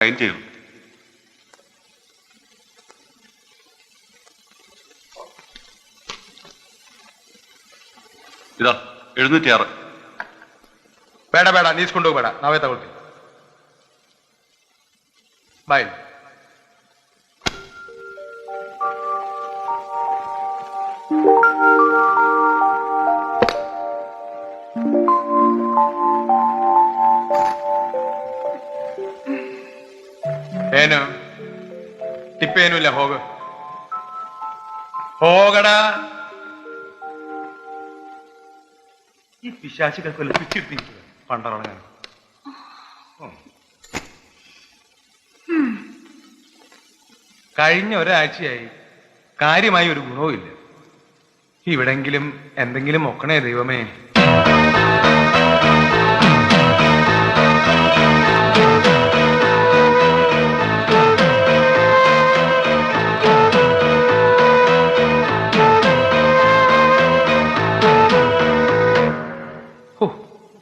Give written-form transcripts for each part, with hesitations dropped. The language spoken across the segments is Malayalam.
സൈൻ ചെയ്തു. ഇതാ 706. ಬೇಡ ಬೇಡ ನೀಸ್ಕೊಂಡು ಹೋಗ್ಬೇಡ, ನಾವೇ ತಗೊಳ್ತೀವಿ. ಬಾಯ್. ಏನು ಟಿಪ್ಪೇನೂ ಇಲ್ಲ, ಹೋಗು ಹೋಗಡ. ഈ പിശാചുകൾക്കൊല്ല പിച്ചിരുത്തിയിരിക്കുക പണ്ടറങ്ങാൻ. കഴിഞ്ഞ ഒരാഴ്ചയായി കാര്യമായി ഒരു ഗുണവും ഇല്ല. ഇവിടെങ്കിലും എന്തെങ്കിലും ഒക്കണേ ദൈവമേ.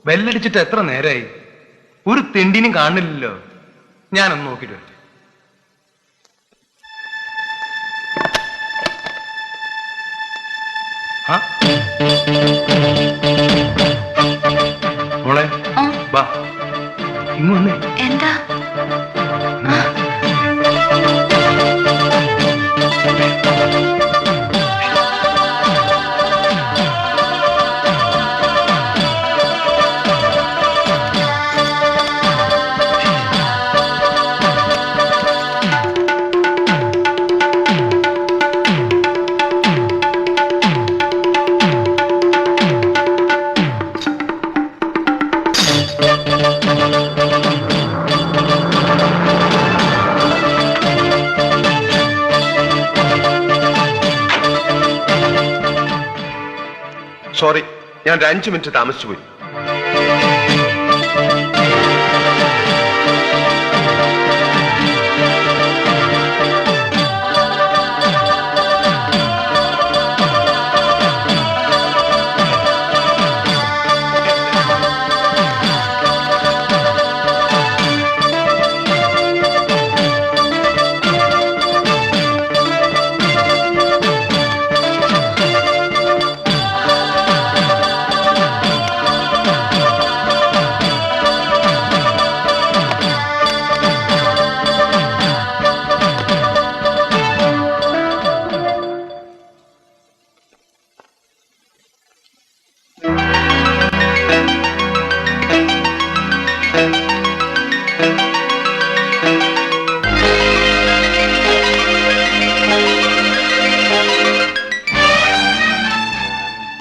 ബെല്ലടിച്ചിട്ട് എത്ര നേരമായി, ഒരു തിണ്ടിനും കാണുന്നില്ലല്ലോ. ഞാനൊന്ന് നോക്കിട്ട് വരട്ടെ. മോളെ ബാ, ഇങ്ങൊന്നേ. എന്താ? സോറി, ഞാൻ 5 മിനിറ്റ് താമസിച്ചു പോയി.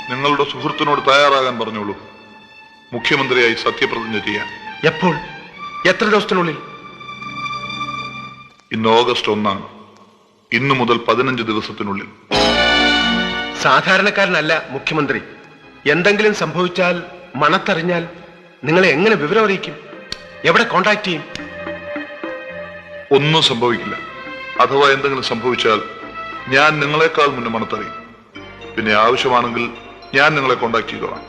നിങ്ങളുടെ സുഹൃത്തിനോട് തയ്യാറാകാൻ പറഞ്ഞോളൂ. മുഖ്യമന്ത്രിയായി സത്യപ്രതിജ്ഞ ചെയ്യാൻ. എപ്പോൾ? എത്ര ദിവസത്തിനുള്ളിൽ? ഇന്ന് ഓഗസ്റ്റ് 1. ഇന്നു മുതൽ 15 ദിവസത്തിനുള്ളിൽ. സാധാരണക്കാരനല്ല മുഖ്യമന്ത്രി. എന്തെങ്കിലും സംഭവിച്ചാൽ, മണത്തറിഞ്ഞാൽ നിങ്ങളെ എങ്ങനെ വിവരം അറിയിക്കും? എവിടെ കോണ്ടാക്ട് ചെയ്യും? ഒന്നും സംഭവിക്കില്ല. അഥവാ എന്തെങ്കിലും സംഭവിച്ചാൽ ഞാൻ നിങ്ങളെക്കാൾ മുന്നേ മണത്തറിയും. പിന്നെ ആവശ്യമാണെങ്കിൽ ഞാൻ നിങ്ങളെ കോണ്ടാക്ട് ചെയ്തോളാം.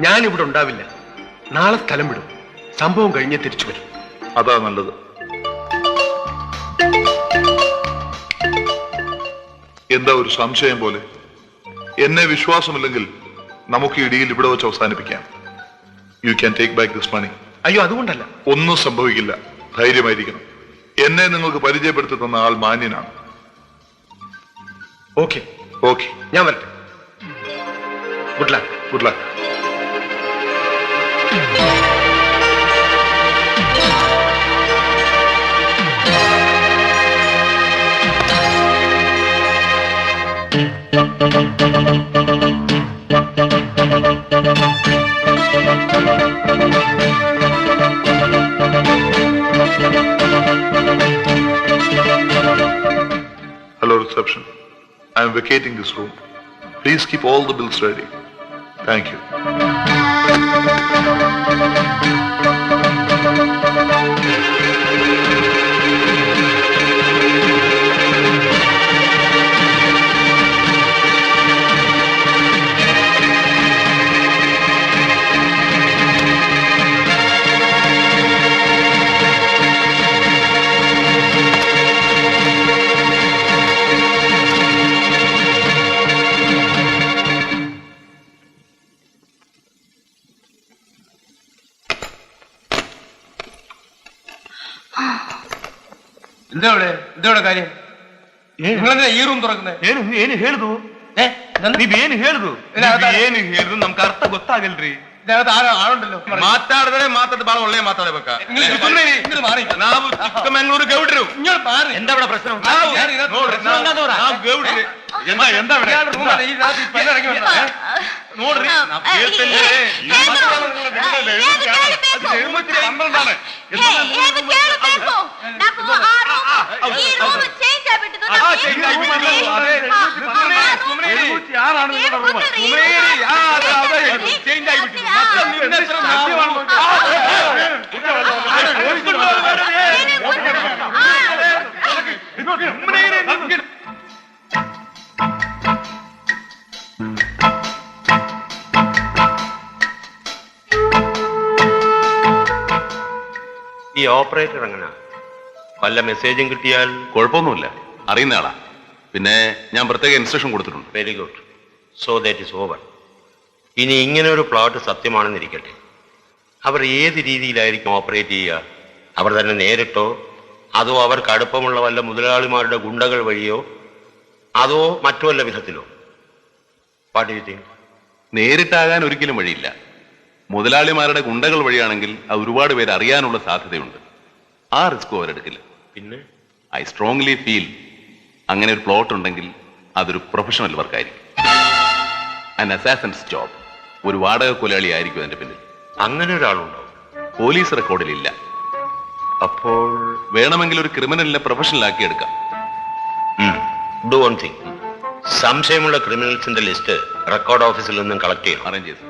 ഞാൻ ഇവിടെ ഉണ്ടാവില്ല. നാളെ സ്ഥലം വിടും. സംഭവം കഴിഞ്ഞേ തിരിച്ചു വരും. അതാ നല്ലത്. എന്താ ഒരു സംശയം പോലെ? എന്നെ വിശ്വാസമില്ലെങ്കിൽ നമുക്ക് ഈ ഡീൽ ഇവിടെ വെച്ച് അവസാനിപ്പിക്കാം. You can take back this money. അയ്യോ, അതുകൊണ്ടല്ല. ഒന്നും സംഭവിക്കില്ല. ധൈര്യമായിരിക്കണം. എന്നെ നിങ്ങൾക്ക് പരിചയപ്പെടുത്തി തന്ന ആൾ മാന്യനാണ്. ഓക്കെ ഓക്കെ, ഞാൻ വരട്ടെ. Good luck. Good luck. Hello, reception. I am vacating this room. Please keep all the bills ready. Thank you. എന്താ കാര്യം? നിങ്ങളെന്താ ಈ ರೂಮ್ തുറക്കുന്നത്? ಏನು ಹೇಳುದು ನೀವೇನು ಹೇಳುದು ಏನು ಹೇಳುದು ನಮ್ಗೆ ಅರ್ಥ ಗೊತ್ತಾಗಲ್ರಿ. ആളുണ്ടല്ലോ. ಮಾತಾಡಿದ್ರೆ ಬಾಳ ಒಳ್ಳೆ ಮಾತಾಡಬೇಕ. ನಾವು ಚಿಕ್ಕಮಂಗ್ಳೂರು ಗೌಡ್ರು. എന്താ ഇവിടെ പ്രശ്നം? ನೋಡ್ರಿ ನಾವು ಗೌಡ್ರಿ. എന്താ ನೋಡ್ರಿ ഈ ഓപ്പറേറ്റർ എങ്ങനെ വല്ല മെസ്സേജും കിട്ടിയാൽ? കുഴപ്പമൊന്നുമില്ല, അറിയുന്ന ആളാ. പിന്നെ ഞാൻ പ്രത്യേക ഇൻസ്ട്രക്ഷൻ കൊടുത്തിട്ടുണ്ട്. Very good. So that is over. ഇനി ഇങ്ങനെ ഒരു പ്ലോട്ട് സത്യമാണെന്നിരിക്കട്ടെ, അവർ ഏത് രീതിയിലായിരിക്കും ഓപ്പറേറ്റ് ചെയ്യുക? അവർ തന്നെ നേരിട്ടോ, അതോ അവർക്ക് അടുപ്പമുള്ള വല്ല മുതലാളിമാരുടെ ഗുണ്ടകൾ വഴിയോ, അതോ മറ്റു വല്ല വിധത്തിലോ? What you think? നേരിട്ടാകാൻ ഒരിക്കലും വഴിയില്ല. മുതലാളിമാരുടെ ഗുണ്ടകൾ വഴിയാണെങ്കിൽ അത് ഒരുപാട് പേര് അറിയാനുള്ള സാധ്യതയുണ്ട്. ആ റിസ്ക് അവരെടുക്കില്ല. പിന്നെ ഐ സ്ട്രോങ്ലി ഫീൽ അങ്ങനെ ഒരു പ്ലോട്ട് ഉണ്ടെങ്കിൽ അതൊരു പ്രൊഫഷണൽ വർക്കായിരിക്കും. An assassin's job. ഒരു വാടക കൊലയാളി ആയിരിക്കും അതിന്റെ പിന്നിൽ. അങ്ങനെ ഒരാളുണ്ടോ? പോലീസ് റെക്കോർഡിലില്ല. അപ്പോൾ വേണമെങ്കിൽ ഒരു ക്രിമിനലിനെ പ്രൊഫഷണലാക്കി എടുക്കാം. Do one thing. സംശയമുള്ള ക്രിമിനൽസിന്റെ ലിസ്റ്റ് റെക്കോർഡ് ഓഫീസിൽ നിന്നും കളക്ട് ചെയ്യണം. അറേഞ്ച് ചെയ്തു.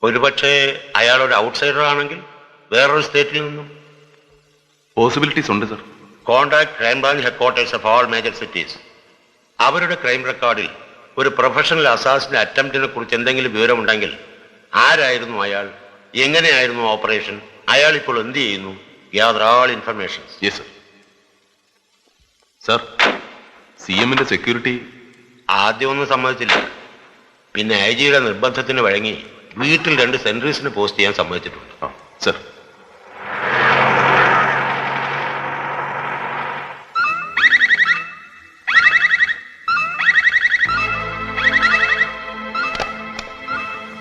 ഒരുപക്ഷെ അയാളൊരു ഔട്ട്സൈഡർ ആണെങ്കിൽ വേറൊരു സ്റ്റേറ്റിൽ നിന്നും. പോസിബിലിറ്റീസ് ഉണ്ട് sir. Contact crime branch headquarters of all major cities. അവരുടെ ക്രൈം റെക്കോർഡിൽ ഒരു പ്രൊഫഷണൽ അസാസിന്റെ അറ്റംപ്റ്റിനെ കുറിച്ച് എന്തെങ്കിലും വിവരമുണ്ടെങ്കിൽ ആരായിരുന്നു അയാൾ, എങ്ങനെയായിരുന്നു ഓപ്പറേഷൻ, അയാൾ ഇപ്പോൾ എന്ത് ചെയ്യുന്നു, gather all informations. Yes sir. Sir, CMന്റെ സെക്യൂരിറ്റി ആദ്യമൊന്നും സമ്മതിച്ചില്ല. പിന്നെ IG യുടെ നിർബന്ധത്തിന് വഴങ്ങി വീട്ടിൽ 2 സെൻട്രീസിന് പോസ്റ്റ് ചെയ്യാൻ സമ്മതിച്ചിട്ടുണ്ട്. സർ.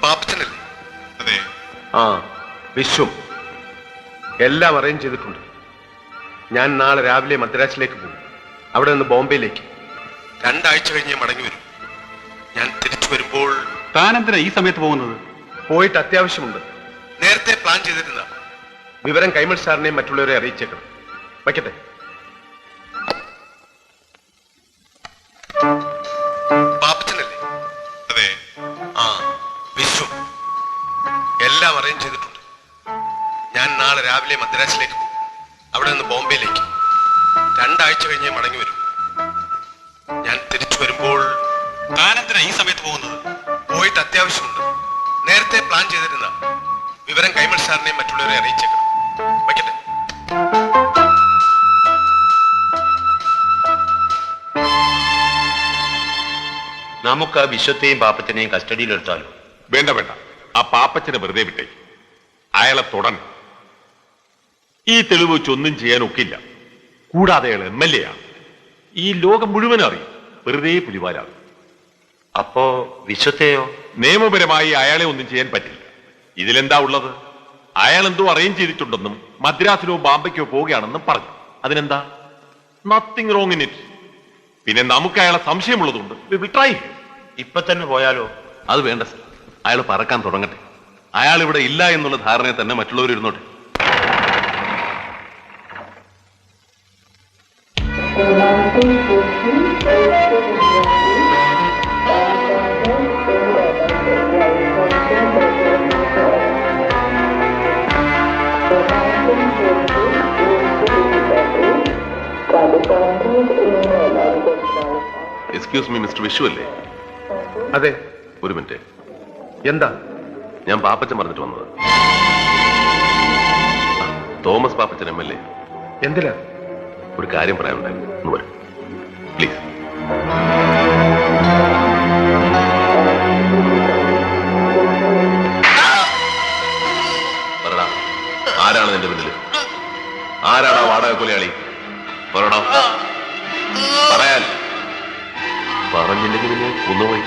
പാപ്പച്ചനല്ലേ? അതെ. ആ, വിശ്വം. എല്ലാം അറേഞ്ച് ചെയ്തിട്ടുണ്ട്. ഞാൻ നാളെ രാവിലെ മദ്രാസിലേക്ക് പോകും. അവിടെ നിന്ന് ബോംബെയിലേക്ക് 2 ആഴ്ച കഴിഞ്ഞ് മടങ്ങി വരും. ഞാൻ തിരിച്ചു വരുമ്പോൾ താനെന്തിനാ ഈ സമയത്ത് പോകുന്നത്? പോയിട്ട് അത്യാവശ്യമുണ്ട്. നേരത്തെ പ്ലാൻ ചെയ്തിരുന്ന വിവരം കൈമൾ സാറിനെയും മറ്റുള്ളവരെ അറിയിച്ചേക്കണം. വയ്ക്കട്ടെ. പാപ്പച്ചനല്ലേ? അതെ. ആ, വിശ്വം. എല്ലാം അറേഞ്ച് ചെയ്തിട്ടുണ്ട്. ഞാൻ നാളെ രാവിലെ മദ്രാസിലേക്ക് പോകും. അവിടെ നിന്ന് ബോംബെയിലേക്ക് 2 ആഴ്ച കഴിഞ്ഞ് മടങ്ങി വരും. ഞാൻ തിരിച്ചു വരുമ്പോൾ താനെന്തിനാ ഈ സമയത്ത് പോകുന്നത്? പോയിട്ട് അത്യാവശ്യമുണ്ട്. നേരത്തെ പ്ലാൻ ചെയ്തിരുന്ന വിവരം കൈമൾ സാറിനെയും മറ്റുള്ളവരെ അറിയിച്ചേക്കണം. വയ്ക്കട്ടെ. നമുക്ക് ആ വിശ്വത്തെയും പാപ്പത്തിനെയും കസ്റ്റഡിയിലെടുത്താലോ? വേണ്ട വേണ്ട, ആ പാപ്പച്ചനെ വെറുതെ വിട്ടേ. അയാളെ തുടരണം. ഈ തെളിവ് വെച്ചൊന്നും ചെയ്യാൻ ഒക്കില്ല. കൂടാതെ അയാൾ MLA ആണ്. ഈ ലോകം മുഴുവൻ അറിയും. വെറുതെ പുലിവാലാണ്. അപ്പോ വിശ്വത്തെയോ? നിയമപരമായി അയാളെ ഒന്നും ചെയ്യാൻ പറ്റില്ല. ഇതിലെന്താ ഉള്ളത്? അയാൾ എന്തോ അറേഞ്ച് ചെയ്തിട്ടുണ്ടെന്നും മദ്രാസിലോ ബാംബയ്ക്കോ പോവുകയാണെന്നും പറഞ്ഞു. അതിനെന്താ? Nothing wrong in it. പിന്നെ നമുക്ക് അയാളെ സംശയമുള്ളതുകൊണ്ട് we will try. ഇപ്പൊ തന്നെ പോയാലോ? അത് വേണ്ട സർ. അയാൾ പറക്കാൻ തുടങ്ങട്ടെ. അയാൾ ഇവിടെ ഇല്ല എന്നുള്ള ധാരണയെ തന്നെ മറ്റുള്ളവർ ഇരുന്നോട്ടെ. എക്സ്ക്യൂസ് മീ, മിസ്റ്റർ വിഷു അല്ലേ? അതെ. ഒരു മിനിറ്റ്. എന്താ? ഞാൻ പാപ്പച്ചൻ പറഞ്ഞിട്ട് വന്നത്. Thomas Pappachan MLA. എന്തിനാ? ഒരു കാര്യം പറയാനുണ്ടായിരുന്നു. ഒന്ന് വരും പ്ലീസ്. കൊലയാളി? പറയണോ? പറയാൻ പറഞ്ഞില്ലെങ്കിൽ നിന്നെ കൊന്നുപോയി.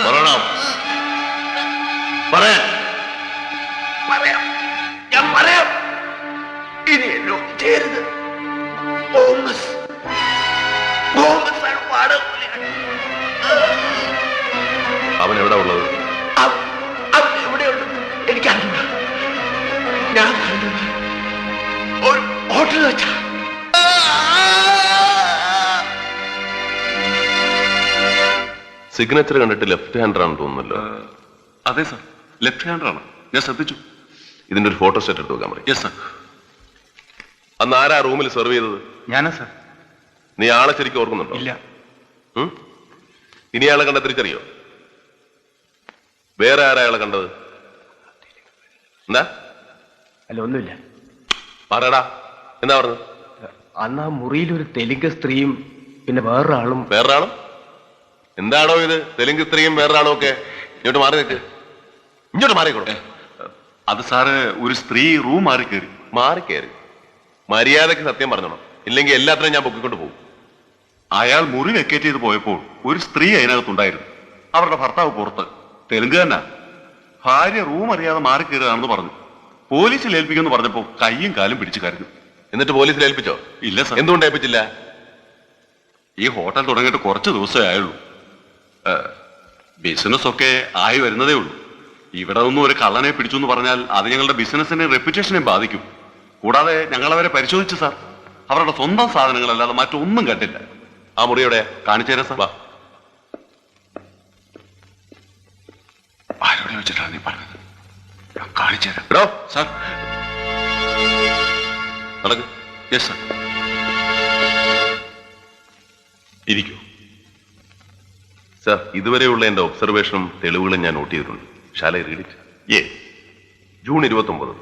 പറയണം. പറയാൻ. പറയാം, ഞാൻ പറയാം. ഇനി എന്നോട് ചേരുത്. ബോമസ് ആണ് വാടക കൊലയാളി. അവൻ എവിടെ ഉള്ളത്? അവൻ എവിടെയുള്ളത് എനിക്കറിയില്ല. ഞാൻ കണ്ടത് ഒരു ഹോട്ടൽ വെച്ചാ. സിഗ്നേച്ചർ കണ്ടിട്ട് ലെഫ്റ്റ് ഹാൻഡർ ആണെന്ന് തോന്നുന്നല്ലോ. അതെ സർ, ലെഫ്റ്റ് ഹാൻഡർ ആണ്. ഞാൻ ശ്രദ്ധിച്ചു. ഇതിന്റെ ഒരു ഫോട്ടോ സെറ്റ് എടുത്ത് വെക്കാൻ പറയും. Yes sir. അന്ന് ആരാ റൂമിൽ സെർവ് ചെയ്തത്? ഞാനാ സർ. നീ ആളെ ശരിക്കും ഓർക്കുന്നുണ്ടോ? ഇല്ല. ഇനി ആളെ കണ്ട തിരിച്ചറിയോ? വേറെ ആരാ അയാളെ കണ്ടത്? എന്താ? അല്ല, ഒന്നുമില്ല. പറയടാ, എന്താ പറഞ്ഞത്? അന്ന് ആ മുറിയിൽ ഒരു തെലുങ്ക് സ്ത്രീയും പിന്നെ വേറൊരാളും. വേറൊരാളും? എന്താണോ ഇത്? തെലുങ്ക് സ്ത്രീയും വേറൊരാളും ഒക്കെ? ഇങ്ങോട്ട് മാറി നിൽക്ക്. ഇങ്ങോട്ട് മാറിക്കോട്ടെ. അത് സാറ് ഒരു സ്ത്രീ റൂം മാറി കയറി. മാറിക്കയറി. മര്യാദക്ക് സത്യം പറഞ്ഞോണം, ഇല്ലെങ്കിൽ എല്ലാത്തിനും ഞാൻ പൊക്കിക്കൊണ്ട് പോകും. അയാൾ മുറി വെക്കേറ്റ് ചെയ്ത് പോയപ്പോൾ ഒരു സ്ത്രീ അതിനകത്തുണ്ടായിരുന്നു. അവരുടെ ഭർത്താവ് പുറത്ത്. തെലുങ്ക് തന്നെ. ഭാര്യ റൂം അറിയാതെ മാറി കയറുകയാണെന്ന് പറഞ്ഞു. പോലീസിൽ ഏൽപ്പിക്കുമെന്ന് പറഞ്ഞപ്പോ കൈയും കാലും പിടിച്ചു കരുതു. എന്നിട്ട് പോലീസിൽ ഏൽപ്പിച്ചോ? ഇല്ല സർ. എന്തുകൊണ്ട് ഏൽപ്പിച്ചില്ല? ഈ ഹോട്ടൽ തുടങ്ങിയിട്ട് കുറച്ച് ദിവസമേ ആയുള്ളൂ. ബിസിനസ് ഒക്കെ ആയി വരുന്നതേ ഉള്ളൂ. ഇവിടെ ഒന്നും ഒരു കള്ളനെ പിടിച്ചു എന്ന് പറഞ്ഞാൽ അത് ഞങ്ങളുടെ ബിസിനസിന്റെ റെപ്യൂട്ടേഷനെ ബാധിക്കും. കൂടാതെ ഞങ്ങൾ അവരെ പരിശോധിച്ചു സാർ. അവരുടെ സ്വന്തം സാധനങ്ങളല്ലാതെ മറ്റൊന്നും കണ്ടില്ല. ആ മുറിയുടെ കാണിച്ചു തരാം സാർ. വാ. ആരോടെ വെച്ചിട്ടാണ് നീ പറഞ്ഞത്? ഞാൻ കാണിച്ചു തരാം. എടോ, സാർ. നടക്ക്. Yes sir. ഇരിക്കൂ. സർ, ഇതുവരെയുള്ള എന്റെ ഒബ്സർവേഷനും തെളിവുകളും ഞാൻ നോട്ട് ചെയ്തിട്ടുണ്ട്. Shall I read it? Yes. June 29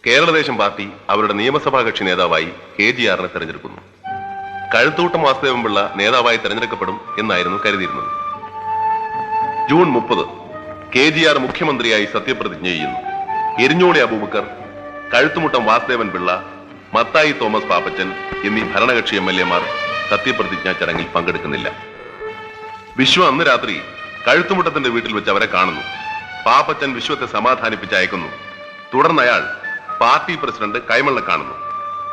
കേരളദേശം പാർട്ടി അവരുടെ നിയമസഭാ കക്ഷി നേതാവായി KGR തെരഞ്ഞെടുക്കുന്നു. കഴുത്തൂട്ടം വാസുദേവൻപിള്ള നേതാവായി തെരഞ്ഞെടുക്കപ്പെടും എന്നായിരുന്നു കരുതിയിരുന്നത്. ജൂൺ 30 KGR മുഖ്യമന്ത്രിയായി സത്യപ്രതിജ്ഞ ചെയ്യുന്നു. എരിഞ്ഞോളി അബൂബക്കർ, കഴുത്തുമുട്ടം വാസുദേവൻപിള്ള, മത്തായി തോമസ് പാപ്പച്ചൻ എന്നീ ഭരണകക്ഷി MLA-മാർ സത്യപ്രതിജ്ഞാ ചടങ്ങിൽ പങ്കെടുക്കുന്നില്ല. വിശ്വ അന്ന് രാത്രി കഴുത്തുമുട്ടത്തിന്റെ വീട്ടിൽ വെച്ച് അവരെ കാണുന്നു. പാപ്പച്ചൻ വിശ്വത്തെ സമാധാനിപ്പിച്ച് അയക്കുന്നു. തുടർന്ന് അയാൾ പാർട്ടി പ്രസിഡന്റ് കൈമളിനെ കാണുന്നു.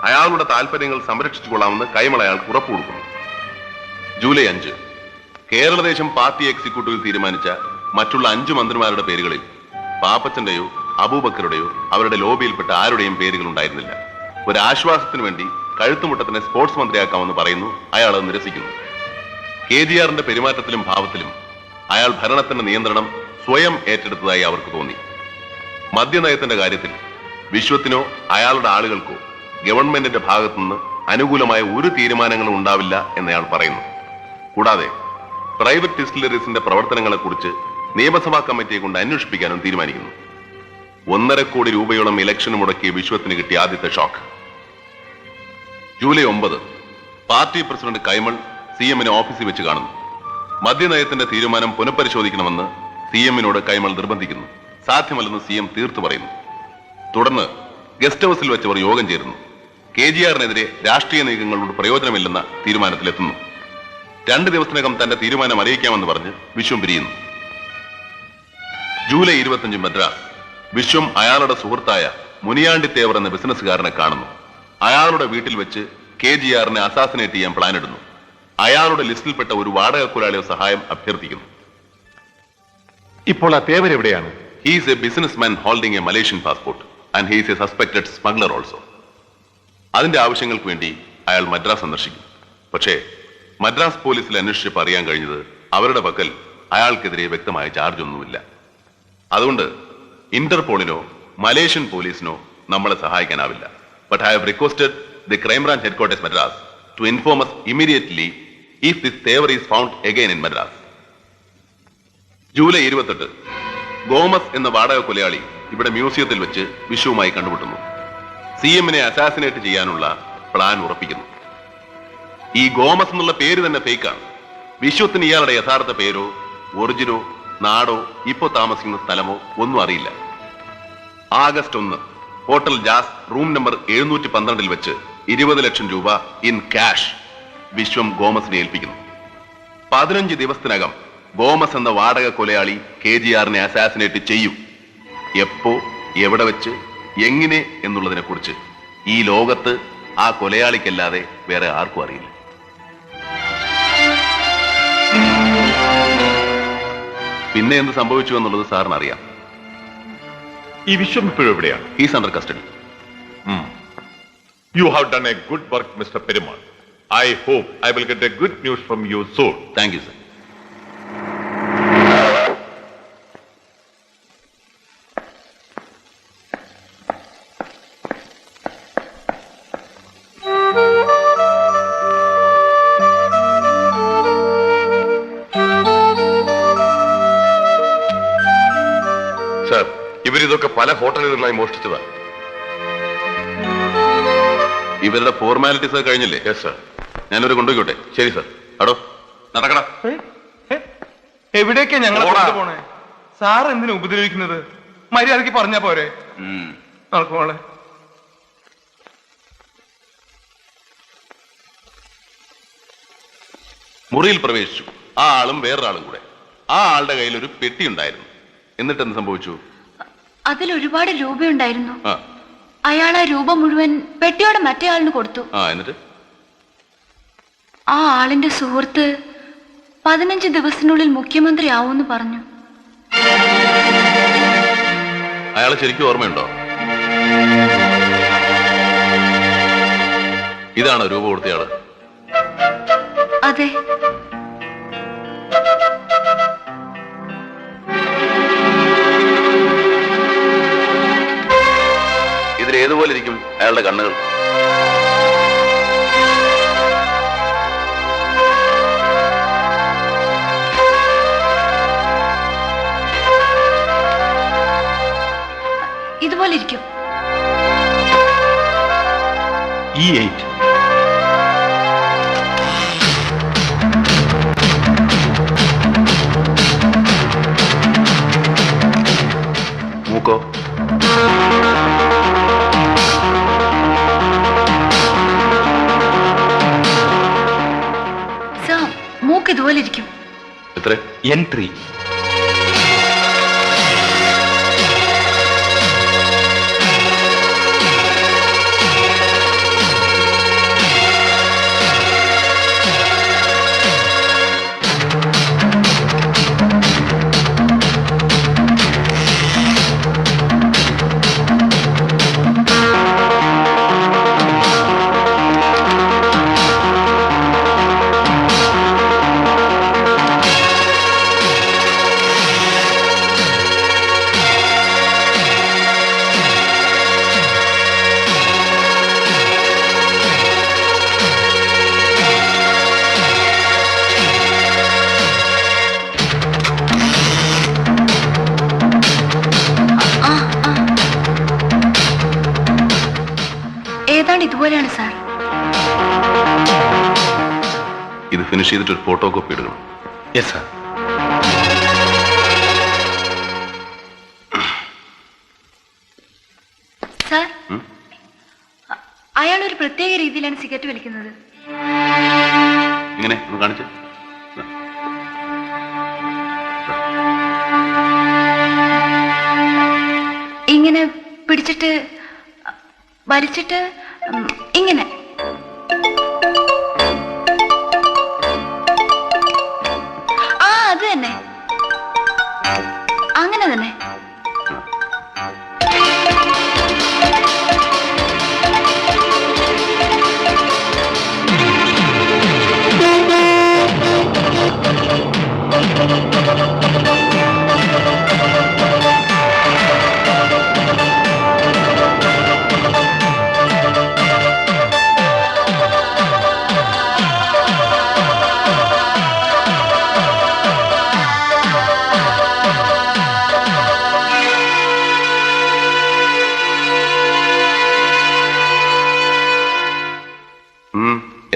അയാളുടെ താല്പര്യങ്ങൾ സംരക്ഷിച്ചുകൊള്ളാമെന്ന് കൈമൾ അയാൾക്ക് ഉറപ്പു കൊടുക്കുന്നു. ജൂലൈ 5 കേരളദേശം പാർട്ടി എക്സിക്യൂട്ടീവിൽ തീരുമാനിച്ച മറ്റുള്ള 5 മന്ത്രിമാരുടെ പേരുകളിൽ പാപ്പച്ചന്റെയോ അബൂബക്കറുടെയോ അവരുടെ ലോബിയിൽപ്പെട്ട ആരുടെയും പേരുകൾ ഉണ്ടായിരുന്നില്ല. ഒരു ആശ്വാസത്തിന് വേണ്ടി കഴുത്തുമുട്ടത്തിനെ സ്പോർട്സ് മന്ത്രിയാക്കാമെന്ന് പറയുന്നു. അയാൾ അത് നിരസിക്കുന്നു. KGRന്റെ പെരുമാറ്റത്തിലും ഭാവത്തിലും അയാൾ ഭരണത്തിന്റെ നിയന്ത്രണം സ്വയം ഏറ്റെടുത്തതായി അവർക്ക് തോന്നി. മദ്യനയത്തിന്റെ കാര്യത്തിൽ വിശ്വത്തിനോ അയാളുടെ ആളുകൾക്കോ ഗവൺമെന്റിന്റെ ഭാഗത്തുനിന്ന് അനുകൂലമായ ഒരു തീരുമാനങ്ങളും ഉണ്ടാവില്ല എന്നയാൾ പറയുന്നു. കൂടാതെ പ്രൈവറ്റ് ഡിസ്റ്റിലറീസിന്റെ പ്രവർത്തനങ്ങളെക്കുറിച്ച് നിയമസഭാ കമ്മിറ്റിയെ കൊണ്ട് അന്വേഷിപ്പിക്കാനും തീരുമാനിക്കുന്നു. 1.5 കോടി രൂപയോളം ഇലക്ഷന് മുടക്കിയ വിശ്വത്തിന് കിട്ടിയ ആദ്യത്തെ shock. July 9 party president Kaimal CM-നെ ഓഫീസിൽ വെച്ച് കാണുന്നു. മദ്യനയത്തിന്റെ തീരുമാനം പുനഃപരിശോധിക്കണമെന്ന് CM-നോട് കൈമൾ നിർബന്ധിക്കുന്നു. സാധ്യമല്ലെന്ന് CM തീർത്തു പറയുന്നു. തുടർന്ന് ഗസ്റ്റ് ഹൌസിൽ വെച്ചവർ യോഗം ചേരുന്നു. KGR-നെതിരെ രാഷ്ട്രീയ നീക്കങ്ങളോട് പ്രയോജനമില്ലെന്ന തീരുമാനത്തിലെത്തുന്നു. 2 ദിവസത്തിനകം തന്റെ തീരുമാനം അറിയിക്കാമെന്ന് പറഞ്ഞ് വിശ്വം പിരിയുന്നു. ജൂലൈ 25 മദ്രാസ് വിശ്വം അയാളുടെ സുഹൃത്തായ മുനിയാണ്ടി തേവർ എന്ന ബിസിനസ്സുകാരനെ കാണുന്നു. അയാളുടെ വീട്ടിൽ വെച്ച് KGR-നെ അസാസിനേറ്റ് ചെയ്യാൻ പ്ലാൻ ഇടുന്നു. അയാളുടെ ലിസ്റ്റിൽപ്പെട്ട ഒരു വാടക കുലാളിയുടെ സഹായം അഭ്യർത്ഥിക്കുന്നു. ഇപ്പോൾ ആ തേവർ എവിടെയാണ്? He is a businessman holding a Malaysian passport and he is a suspected smuggler also. അതിന്റെ ആവശ്യങ്ങൾക്ക് വേണ്ടി അയാൾ മദ്രാസ് സന്ദർശിക്കും. പക്ഷേ മദ്രാസ് പോലീസിൽ അന്വേഷിച്ചപ്പോൾ അറിയാൻ കഴിഞ്ഞത് അവരുടെ പക്കൽ അയാൾക്കെതിരെ വ്യക്തമായ ചാർജ് ഒന്നുമില്ല. അതുകൊണ്ട് ഇന്റർപോളിനോ മലേഷ്യൻ പോലീസിനോ നമ്മളെ സഹായിക്കാനാവില്ല. But I have requested the Crime Branch Headquarters Madras to inform us immediately if this Tevar is found again in Madras. July 28 Gomez എന്ന വാടക കൊലയാളി ഇവിടെ മ്യൂസിയത്തിൽ വെച്ച് വിശ്വവുമായി കണ്ടുമുട്ടുന്നു. CM-നെ അസാസിനേറ്റ് ചെയ്യാനുള്ള പ്ലാൻ ഉറപ്പിക്കുന്നു. ഈ ഗോമസ് എന്നുള്ള പേര് തന്നെ ഫേക്കാണ്. വിശ്വത്തിന് ഇയാളുടെ യഥാർത്ഥ പേരോ ഒറിജിനോ നാടോ ഇപ്പോ താമസിക്കുന്ന സ്ഥലമോ ഒന്നും അറിയില്ല. August 1 hotel jazz room number 712 വെച്ച് 20 ലക്ഷം രൂപ ഇൻ ക്യാഷ് വിശ്വം ഗോമസിനെ ഏൽപ്പിക്കുന്നു. 15 ദിവസത്തിനകം ഗോമസ് എന്ന വാടക കൊലയാളി KGRനെ അസാസിനേറ്റ് ചെയ്യും. എപ്പോ, എവിടെ വെച്ച്, എങ്ങനെ എന്നുള്ളതിനെ കുറിച്ച് ഈ ലോകത്ത് ആ കൊലയാളിക്കല്ലാതെ വേറെ ആർക്കും അറിയില്ല. പിന്നെ എന്ത് സംഭവിച്ചു എന്നുള്ളത് സാറിന് അറിയാം. ഈ വിശ്വം ഇപ്പോഴും എവിടെയാണ്? He's under custody. You have done a good work mister Perumal. I hope I will get a good news from you soon. Thank you sir. Sir, ഇവരിതൊക്കെ പല ഹോട്ടലുകളിലായി മോഷ്ടിച്ചതാ. ഇവരുടെ ഫോർമാലിറ്റീസ് കഴിഞ്ഞില്ലേ? Yes sir. ഞാനൊരു കൊണ്ടുപോയിക്കോട്ടെ? ശരി സാർ. അടോ നടക്കടാ. എവിടേക്കാ ഞങ്ങളെ പോടാ. കൊണ്ടുപോണേ? സാർ എന്തിനാ ഉപദ്രവിക്കുന്നത്? മര്യാദക്ക് പറഞ്ഞാ പോരെ? നടക്കുമോളെ. മുറിയിൽ പ്രവേശിച്ചു. ആ ആളും വേറൊരാളും കൂടെ. ആ ആളുടെ കയ്യിൽ ഒരു പെട്ടി ഉണ്ടായിരുന്നു. എന്നിട്ട് എന്ത് സംഭവിച്ചു? അതിൽ ഒരുപാട് രൂപയുണ്ടായിരുന്നു. ആ അയാൾ ആ രൂപ മുഴുവൻ പെട്ടിയോടെ മറ്റേ ആളിന് കൊടുത്തു. എന്നിട്ട് ആ ആളിന്റെ സുഹൃത്ത് 15 ദിവസത്തിനുള്ളിൽ മുഖ്യമന്ത്രി ആവുമെന്ന് പറഞ്ഞു. അയാളെ ശരിക്കും ഓർമ്മയുണ്ടോ? ഇതാണോ രൂപ കൊടുത്തയാള്? അതെ. ഇതിലേതുപോലെ ഇരിക്കും അയാളുടെ കണ്ണുകൾ? ഇതുപോലെ ഇരിക്കും. E8. മൂക്കോ? സാർ, മൂക്ക് ഇതുപോലെ ഇരിക്കും. എത്ര? N3. ഏതാണ്ട് ഇതുപോലെയാണ് സാർ. ഇത് ഫിനിഷ് ചെയ്തിട്ട് ഒരു ഫോട്ടോ കോപ്പി എടുക്കണം. Yes sir. സാർ, അയാൾ ഒരു പ്രത്യേക രീതിയിലാണ് സിഗരറ്റ് വലിക്കുന്നത്. ഇങ്ങനെ ഒന്ന് കാണിച്ചു. ഇങ്ങനെ പിടിച്ചിട്ട് വലിച്ചിട്ട് ഇങ്ങനെ. ആ, അത് തന്നെ, അങ്ങനെ തന്നെ.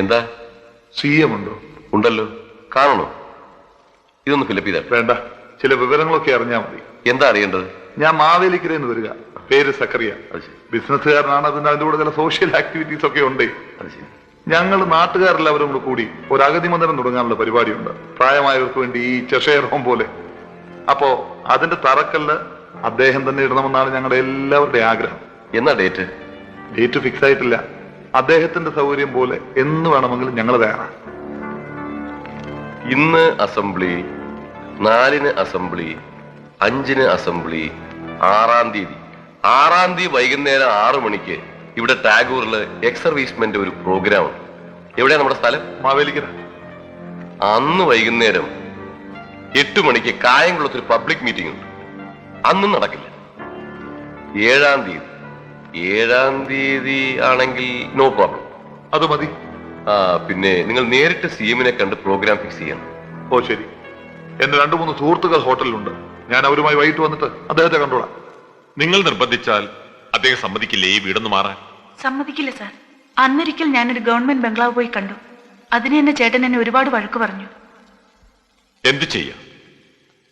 എന്താ? CM ഉണ്ടോ? ഉണ്ടല്ലോ. കാണണോ? ഇതൊന്ന് ഫിലപ്പ് ചെയ്താൽ വേണ്ട, ചില വിവരങ്ങളൊക്കെ അറിഞ്ഞാൽ മതി. എന്താ അറിയേണ്ടത്? ഞാൻ മാവേലിക്കരയിൽ നിന്ന് വരിക. പേര് സക്കറിയ. അത് ശരി. ബിസിനസ്സുകാരനാണ്. പിന്നെ അതിന്റെ കൂടെ ചില സോഷ്യൽ ആക്ടിവിറ്റീസ് ഒക്കെ ഉണ്ട്. അത് ശരി. ഞങ്ങൾ നാട്ടുകാരെല്ലാവരും കൂടെ കൂടി ഒരു അഗതി മന്ദിരം തുടങ്ങാനുള്ള പരിപാടിയുണ്ട്, പ്രായമായവർക്ക് വേണ്ടി, ഈ ചെഷയർ ഹോം പോലെ. അപ്പോ അതിന്റെ തറക്കല്ല് അദ്ദേഹം തന്നെ ഇടണമെന്നാണ് ഞങ്ങളുടെ എല്ലാവരുടെയും ആഗ്രഹം. എന്നാ ഡേറ്റ്? ഡേറ്റ് ഫിക്സ് ആയിട്ടില്ല. അദ്ദേഹത്തിന്റെ സൗകര്യം പോലെ എന്ന് വേണമെങ്കിലും ഞങ്ങൾ തയ്യാറാണ്. ഇന്ന് അസംബ്ലി, 4-ന് അസംബ്ലി, 5-ന് അസംബ്ലി, 6-ാം തീയതി. 6-ാം തീയതി വൈകുന്നേരം 6 മണിക്ക് ഇവിടെ ടാഗൂറിൽ എക്സ് സർവീസ്മെന്റ് ഒരു പ്രോഗ്രാം ഉണ്ട്. എവിടെയാ നമ്മുടെ സ്ഥലം? മാവേലിക്കര. അന്ന് വൈകുന്നേരം 8 മണിക്ക് കായംകുളത്തൊരു പബ്ലിക് മീറ്റിംഗ് ഉണ്ട്. അന്നും നടക്കില്ല. 7-ാം തീയതി. 7-ാം തീയതി ആണെങ്കിൽ നോ പ്രോബ്ലം. അത് മതി. പിന്നെ നിങ്ങൾ നേരിട്ട് CM-നെ കണ്ട് പ്രോഗ്രാം ഫിക്സ് ചെയ്യണം. ഓ ശരി. എന്റെ 2-3 സുഹൃത്തുക്കൾ ഹോട്ടലിലുണ്ട്. ഞാൻ അവരുമായി വൈകിട്ട് വന്നിട്ട് അദ്ദേഹത്തെ കണ്ടോളാം. നിങ്ങൾ നിർബന്ധിച്ചാൽ അദ്ദേഹം സമ്മതിക്കില്ലേ ഈ വീടൊന്ന് മാറാൻ? സമ്മതിക്കില്ല സാർ. അന്നൊരിക്കൽ ഞാനൊരു ഗവൺമെന്റ് ബംഗ്ലാവ് പോയി കണ്ടു. അതിന് തന്നെ ചേട്ടൻ എന്നെ ഒരുപാട് വഴക്ക് പറഞ്ഞു. എന്തു ചെയ്യാം?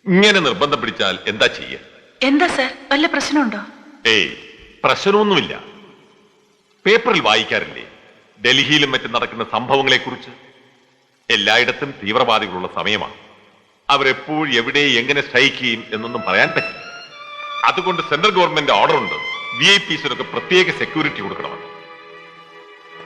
ഇങ്ങനെ നിർബന്ധം പിടിച്ചാൽ എന്താ ചെയ്യാ? എന്താ സാർ, വല്ല പ്രശ്നമുണ്ടോ? ഏയ്, പ്രശ്നമൊന്നുമില്ല. പേപ്പറിൽ വായിക്കാറില്ലേ ഡൽഹിയിലും മറ്റും നടക്കുന്ന സംഭവങ്ങളെ കുറിച്ച്? എല്ലായിടത്തും തീവ്രവാദികളുള്ള സമയമാണ്. അവരെപ്പോഴും എവിടെ എങ്ങനെ സ്ട്രൈക്ക് ചെയ്യും എന്നൊന്നും പറയാൻ പറ്റില്ല. അതുകൊണ്ട് സെൻട്രൽ ഗവൺമെന്റ് ഓർഡർ ഉണ്ട്, VIPസിനൊക്കെ പ്രത്യേക സെക്യൂരിറ്റി കൊടുക്കണമെന്ന്.